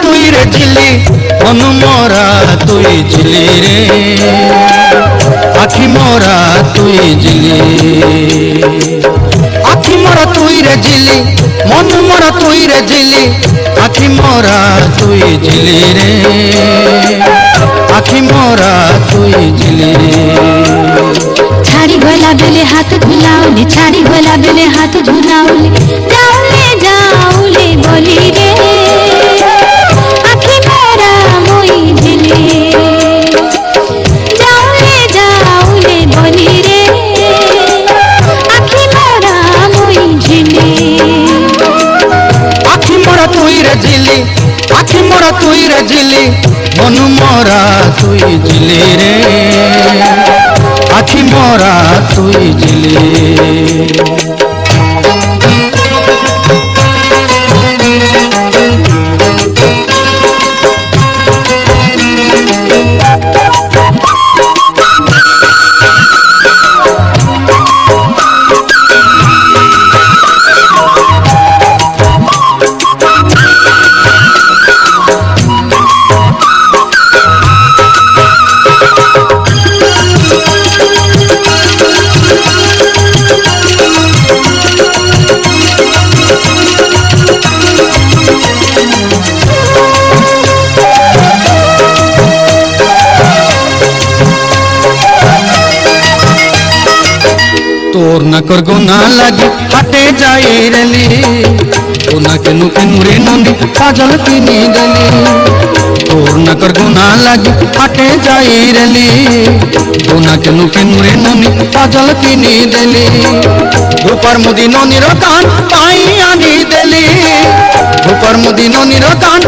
তুই রে ঝিলি অনু মোরা তুই ঝিলি রে আখি মোরা তুই ঝিলি আখি মোরা তুই রে ঝিলি মন মোরা তুই রে ঝিলি আখি মোরা তুই ঝিলি রে আখি মোরা তুই ঝিলি রে ছাড়ি গলা বেলে হাত ঝুলাউলে ছাড়ি গলা বেলে হাত ঝুলাউলে যাওলে যাওলে বলি রে আখি মোরা মই ঝিলি যাওলে যাওলে বলি রে আখি মোরা মই ঝিলি আখি মোরা তুই রে ঝিলি আখি মোরা তুই রে ঝিলি মন মোরা তুই ঝিলি রে আখি মোরা তুই ঝিলি তোর না কর গোনা লাগি হাটে যাই রেলি ওনা কেনু কেনু রে নন্দী পাজল কিনি দেলি তোর না কর গোনা লাগি হাটে যাই রেলি ওনা কেনু কেনু রে নন্দী পাজল কিনি দেলি রূপার মুদি ননির কান পাই আনি দেলি রূপার মুদি ননির কান